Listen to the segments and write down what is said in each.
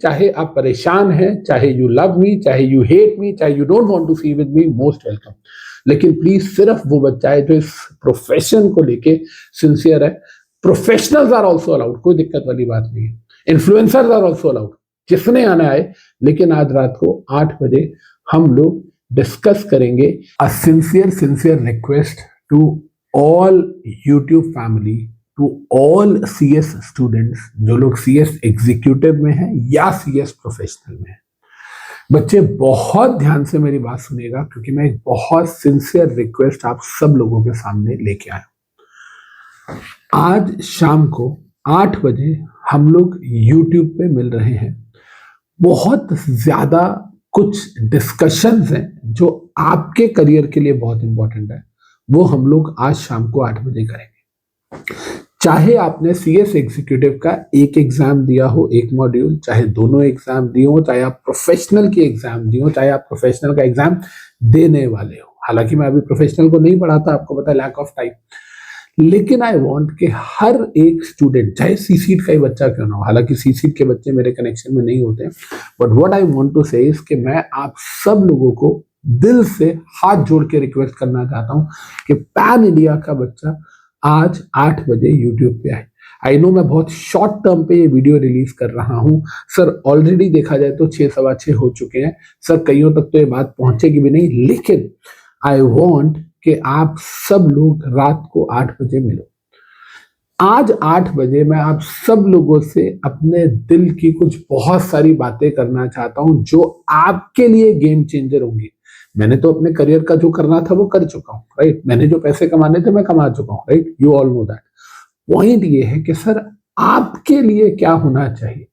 चाहे आप परेशान हैं, चाहे यू लव मी, चाहे यू हेट मी, चाहे you don't want to see with me, most welcome. लेकिन प्लीज सिर्फ वो बच्चा है जो इस प्रोफेशन को लेके सिंसियर है। प्रोफेशनल्स आर ऑल्सो अलाउड, कोई दिक्कत वाली बात नहीं है। इन्फ्लुएंसर्स आर ऑल्सो अलाउड, जिसने आना है। लेकिन आज रात को 8 बजे हम लोग डिस्कस करेंगे a sincere request to all YouTube family, to all CS students, जो लोग सीएस एग्जीक्यूटिव में हैं या सीएस प्रोफेशनल में हैं। बच्चे बहुत ध्यान से मेरी बात सुनिएगा, क्योंकि मैं एक बहुत सिंसियर रिक्वेस्ट आप सब लोगों के सामने लेके आया। आज शाम को 8 बजे हम लोग YouTube पे मिल रहे हैं। बहुत ज्यादा कुछ डिस्कशंस हैं जो आपके करियर के लिए बहुत इंपॉर्टेंट है, वो हम लोग आज शाम को 8 बजे करेंगे। चाहे आपने सीएस एग्जीक्यूटिव का एक एग्जाम दिया हो, एक मॉड्यूल, चाहे दोनों एग्जाम दिए हो, चाहे आप प्रोफेशनल की एग्जाम दिए हो, चाहे आप प्रोफेशनल का एग्जाम देने वाले हो। हालांकि मैं अभी प्रोफेशनल को नहीं पढ़ाता, आपको पता है, लैक ऑफ टाइम। लेकिन आई वांट कि हर एक स्टूडेंट, चाहे सी सीट का ही बच्चा क्यों ना हो, हालांकि सी सीट के बच्चे मेरे कनेक्शन में नहीं होते, but what I want to say is कि मैं आप सब लोगों को दिल से हाथ जोड़ के रिक्वेस्ट करना चाहता हूं कि पैन इंडिया का बच्चा आज 8 बजे यूट्यूब पे आए। आई नो मैं बहुत शॉर्ट टर्म पे ये वीडियो रिलीज कर रहा हूं सर, ऑलरेडी देखा जाए तो 6 सवा 6 हो चुके हैं सर, कईयों तक तो ये बात पहुंचेगी भी नहीं। लेकिन आई वांट कि आप सब लोग रात को 8 बजे मिलो। आज 8 बजे मैं आप सब लोगों से अपने दिल की कुछ बहुत सारी बातें करना चाहता हूं जो आपके लिए गेम चेंजर होंगी। मैंने तो अपने करियर का जो करना था वो कर चुका हूं, राइट। मैंने जो पैसे कमाने थे मैं कमा चुका हूं, right. You all know that. Point ये है कि सर आपके लिए क्या होना चाहिए।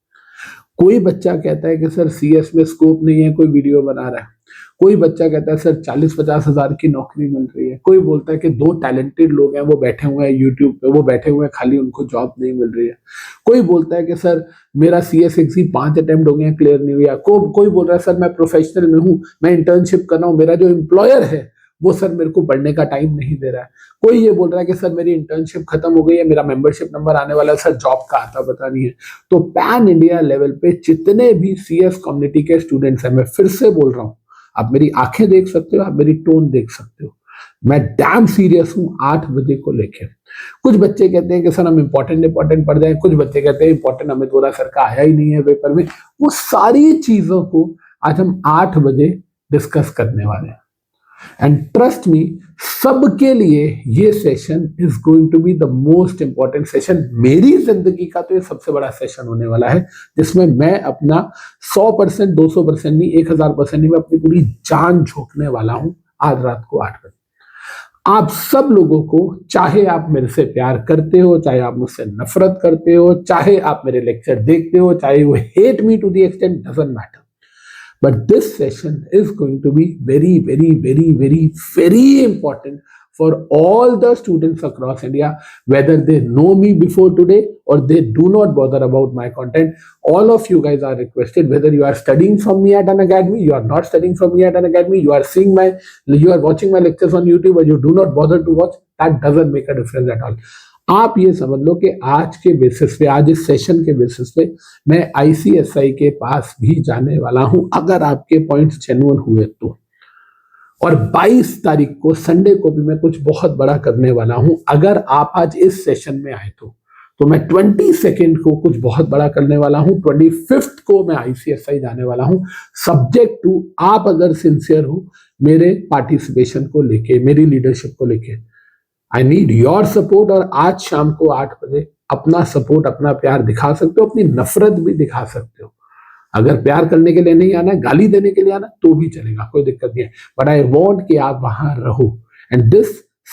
कोई बच्चा कहता है कि सर सीएस में स्कोप नहीं है, कोई वीडियो बना रहा है। कोई बच्चा कहता है सर 40-50 हजार की नौकरी मिल रही है। कोई बोलता है कि 2 टैलेंटेड लोग हैं, वो बैठे हुए हैं यूट्यूब पे, वो बैठे हुए हैं खाली, उनको जॉब नहीं मिल रही है। कोई बोलता है कि सर मेरा सीएस एग्जी 5 अटेम्प्ट हो गए, क्लियर नहीं हुआ। कोई बोल रहा है सर मैं प्रोफेशनल में हूँ, मैं इंटर्नशिप कर रहा हूँ, मेरा जो एम्प्लॉयर है वो सर मेरे को पढ़ने का टाइम नहीं दे रहा है। कोई ये बोल रहा है कि सर मेरी इंटर्नशिप खत्म हो गई है, मेरा मेंबरशिप नंबर आने वाला है, सर जॉब का आता पता नहीं है। तो पैन इंडिया लेवल पे जितने भी सीएस कम्युनिटी के स्टूडेंट्स हैं, मैं फिर से बोल रहा हूँ, आप मेरी आंखें देख सकते हो, आप मेरी टोन देख सकते हो, मैं डैम सीरियस हूं 8 बजे को लेकर। कुछ बच्चे कहते हैं कि सर हम इंपॉर्टेंट पढ़ जाए, कुछ बच्चे कहते हैं इंपॉर्टेंट हमें थोड़ा सर का आया ही नहीं है पेपर में। वो सारी चीजों को आज हम 8 बजे डिस्कस करने वाले हैं। एंड ट्रस्ट मी, सबके लिए ये session is going to be the most important session. मेरी जिंदगी का तो ये सबसे बड़ा सेशन होने वाला है, जिसमें मैं अपना 100%, 200% नहीं, 1000% नहीं, मैं अपनी पूरी जान झोंकने वाला हूं आज रात को 8 बजे। आप सब लोगों को, चाहे आप मेरे से प्यार करते हो, चाहे आप मुझसे नफरत करते हो, चाहे आप मेरे लेक्चर देखते हो, चाहे वो hate me to the extent, doesn't matter. But this session is going to be very important for all the students across India, whether they know me before today or they do not bother about my content. All of you guys are requested, whether you are studying from me at an academy, you are not studying from me at an academy, you are watching my lectures on YouTube, or you do not bother to watch, that doesn't make a difference at all. आप ये समझ लो कि आज के basis पे, आज इस session के बेसिस पे मैं आईसीएसआई के पास भी जाने वाला हूं, अगर आपके पॉइंट्स जेन्युइन हुए तो। और 22 तारीख को संडे को भी मैं कुछ बहुत बड़ा करने वाला हूं, अगर आप आज इस सेशन में आए तो मैं 22 को कुछ बहुत बड़ा करने वाला हूं, 25 को मैं आईसीएसआई जाने वाला हूं, सब्जेक्ट टू आप अगर सिंसियर हो मेरे पार्टिसिपेशन को लेके, मेरी लीडरशिप को लेके। I need your support. और आज शाम को 8 बजे अपना सपोर्ट, अपना प्यार दिखा सकते हो, अपनी नफरत भी दिखा सकते हो। अगर प्यार करने के लिए नहीं आना, गाली देने के लिए आना तो भी चलेगा, कोई दिक्कत नहीं है, बट आई वांट कि आप वहां रहो। And this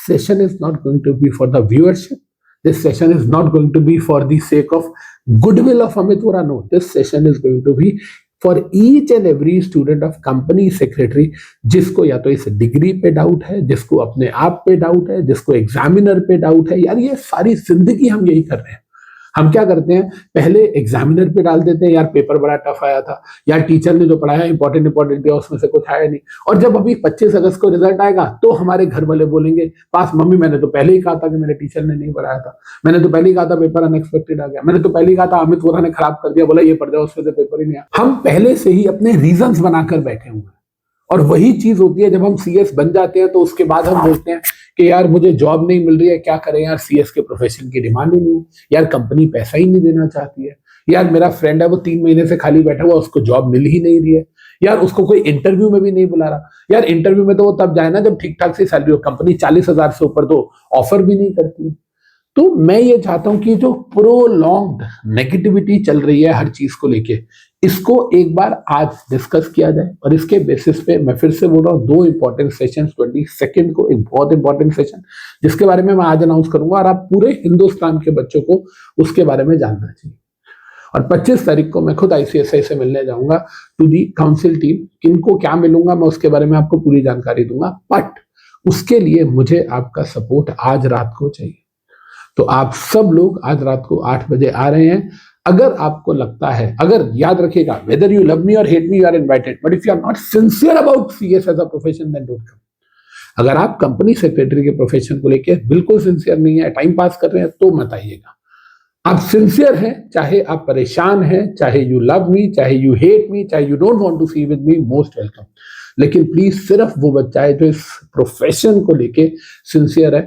session is not going to be for the viewership, this session is not going to be for the sake of goodwill of Amit Vora, no, this session is going to be for each and every student of company secretary, जिसको या तो इस degree पे doubt है, जिसको अपने आप पे डाउट है, जिसको एग्जामिनर पे डाउट है। यार ये सारी जिंदगी हम यही कर रहे हैं, हम क्या करते हैं, पहले एग्जामिनर पे डाल देते हैं, यार पेपर बड़ा टफ आया था, यार टीचर ने जो पढ़ाया इंपॉर्टेंट दिया उसमें से कुछ आया नहीं। और जब अभी 25 अगस्त को रिजल्ट आएगा तो हमारे घर वाले बोलेंगे पास, मम्मी मैंने तो पहले ही कहा था कि मेरे टीचर ने नहीं पढ़ाया था, मैंने तो पहले ही कहा था पेपर अनएक्सपेक्टेड आ गया, मैंने तो पहले ही कहा था अमित वोरा ने खराब कर दिया, बोला ये पढ़ जाओ, उसमें से पेपर ही नहीं आया। हम पहले से ही अपने रीजंस बनाकर बैठे हुए हैं। और वही चीज होती है जब हम सीएस बन जाते हैं तो उसके बाद हम बोलते हैं कि यार मुझे जॉब नहीं मिल रही है, क्या करें यार, सीएस के प्रोफेशन की डिमांड ही नहीं है, यार कंपनी पैसा ही नहीं देना चाहती है, यार मेरा फ्रेंड है वो 3 महीने से खाली बैठा हुआ, उसको जॉब मिल ही नहीं रही है, यार उसको कोई इंटरव्यू में भी नहीं बुला रहा। यार इंटरव्यू में तो वो तब जाए ना जब ठीक ठाक सी सैलरी हो, कंपनी 40,000 से ऊपर तो ऑफर भी नहीं करती। तो मैं ये चाहता हूं कि जो प्रोलॉन्ग्ड नेगेटिविटी चल रही है हर चीज को लेके, इसको एक बार आज डिस्कस किया जाए। और इसके बेसिस पे मैं फिर से बोल रहा हूँ 2 इंपॉर्टेंट सेशन, 22 को एक बहुत इंपॉर्टेंट सेशन जिसके बारे में मैं आज अनाउंस करूंगा और आप पूरे हिंदुस्तान के बच्चों को उसके बारे में जानना चाहिए। और 25 तारीख को मैं खुद आईसीएसआई से मिलने जाऊंगा टू दी काउंसिल टीम। किनको क्या मिलूंगा मैं उसके बारे में आपको पूरी जानकारी दूंगा, बट उसके लिए मुझे आपका सपोर्ट आज रात को चाहिए। तो आप सब लोग आज रात को 8 बजे आ रहे हैं। अगर आपको लगता है, अगर याद रखिएगा, वेदर यू लव मी और hate me you are invited, but if you are not sincere about CS as a profession then don't come. अगर आप कंपनी सेक्रेटरी के प्रोफेशन को लेकर बिल्कुल सिंसियर नहीं है, टाइम पास कर रहे हैं, तो मत आइएगा। आप सिंसियर हैं, चाहे आप परेशान हैं, चाहे यू लव मी, चाहे यू हेट मी, चाहे you don't want to see with me, most welcome. लेकिन प्लीज सिर्फ वो बच्चा है जो इस प्रोफेशन को लेके सिंसियर है।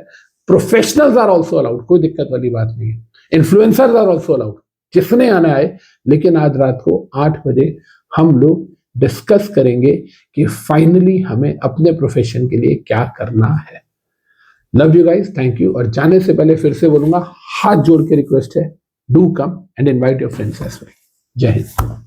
प्रोफेशनल्स आर ऑल्सो अलाउड, कोई दिक्कत वाली बात नहीं है। इन्फ्लुएंसर्स आर ऑल्सो अलाउड, जिसने आना है। लेकिन आज रात को 8 बजे हम लोग डिस्कस करेंगे कि फाइनली हमें अपने प्रोफेशन के लिए क्या करना है। Love you guys, thank you. और जाने से पहले फिर से बोलूंगा, हाथ जोड़ के रिक्वेस्ट है, do come and invite your friends as well. जय हिंद।